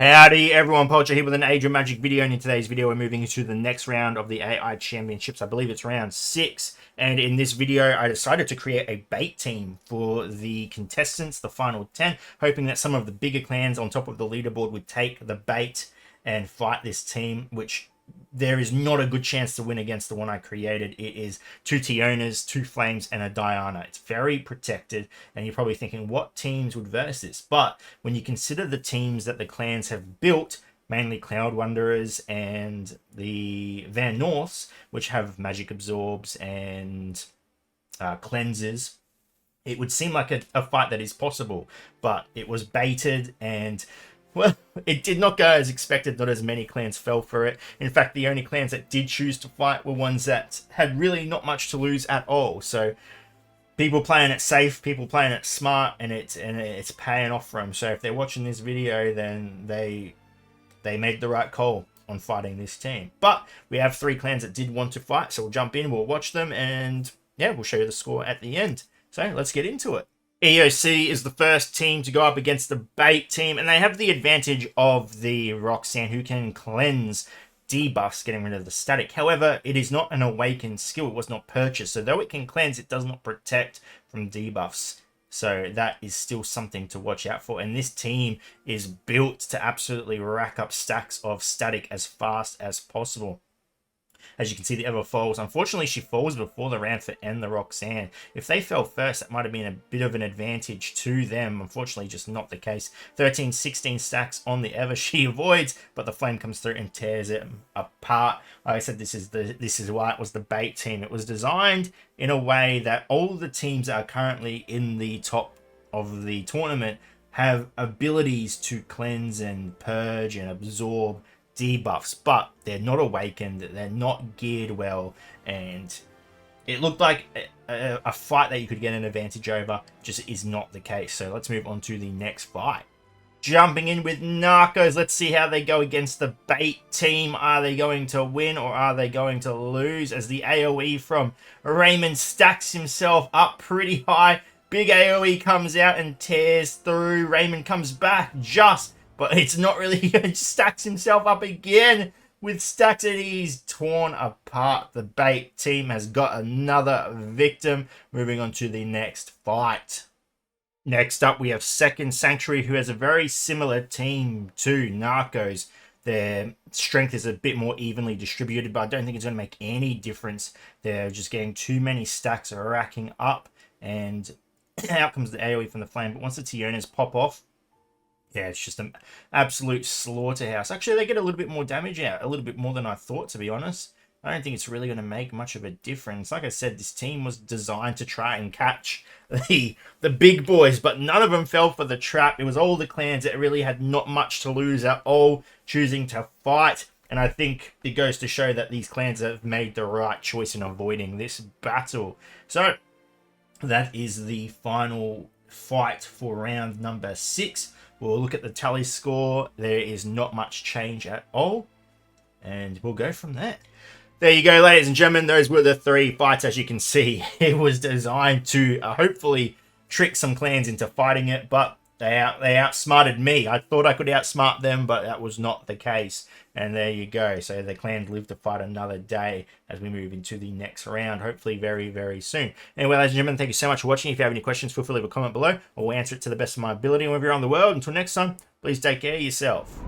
Howdy everyone, Poacher here with an Age of Magic video, and in today's video we're moving into the next round of the AI Championships. I believe it's round 6, and in this video I decided to create a bait team for the contestants, the final 10, hoping that some of the bigger clans on top of the leaderboard would take the bait and fight this team, which there is not a good chance to win against the one I created. It is 2 Tionas, 2 Flames, and a Diana. It's very protected, and you're probably thinking, what teams would verse this? But when you consider the teams that the clans have built, mainly Cloud Wanderers and the Van Norths, which have magic absorbs and cleanses, it would seem like a fight that is possible. But it was baited, and well, it did not go as expected. Not as many clans fell for it. In fact, the only clans that did choose to fight were ones that had really not much to lose at all. So people playing it safe, people playing it smart, and it's paying off for them. So if they're watching this video, then they made the right call on fighting this team. But we have 3 clans that did want to fight, so we'll jump in, we'll watch them, and yeah, we'll show you the score at the end. So let's get into it. EOC is the first team to go up against the bait team, and they have the advantage of the Roxanne, who can cleanse debuffs, getting rid of the static. However, it is not an awakened skill. It was not purchased, so though it can cleanse, it does not protect from debuffs. So that is still something to watch out for. And this team is built to absolutely rack up stacks of static as fast as possible. As you can see, the Ever falls. Unfortunately, she falls before the Ramford and the Roxanne. If they fell first, that might have been a bit of an advantage to them. Unfortunately, just not the case. 13, 16 stacks on the Ever. She avoids, but the Flame comes through and tears it apart. Like I said, this is why it was the bait team. It was designed in a way that all the teams that are currently in the top of the tournament have abilities to cleanse and purge and absorb debuffs, but they're not awakened, they're not geared well, and it looked like a fight that you could get an advantage over. Just is not the case. So let's move on to the next fight. Jumping in with Narcos, let's see how they go against the bait team. Are they going to win or are they going to lose? As the AoE from Raymond stacks himself up pretty high. Big AoE comes out and tears through. Raymond comes back just, but it's not really good. Stacks himself up again with stacks, and he's torn apart. The bait team has got another victim. Moving on to the next fight. Next up, we have Second Sanctuary, who has a very similar team to Narcos. Their strength is a bit more evenly distributed, but I don't think it's going to make any difference. They're just getting too many stacks racking up, and out comes the AoE from the Flame. But once the Tionas pop off, yeah, it's just an absolute slaughterhouse. Actually, they get a little bit more damage out, a little bit more than I thought, to be honest. I don't think it's really going to make much of a difference. Like I said, this team was designed to try and catch the big boys, but none of them fell for the trap. It was all the clans that really had not much to lose at all choosing to fight. And I think it goes to show that these clans have made the right choice in avoiding this battle. So that is the final fight for round number 6. We'll look at the tally score. There is not much change at all, and we'll go from there. There you go, ladies and gentlemen. Those were the 3 fights. As you can see, it was designed to hopefully trick some clans into fighting it, but they outsmarted me. I thought I could outsmart them, but that was not the case. And there you go. So the clans live to fight another day as we move into the next round, hopefully very, very soon. Anyway, ladies and gentlemen, thank you so much for watching. If you have any questions, feel free to leave a comment below. I will answer it to the best of my ability. And wherever you're on the world, until next time, please take care of yourself.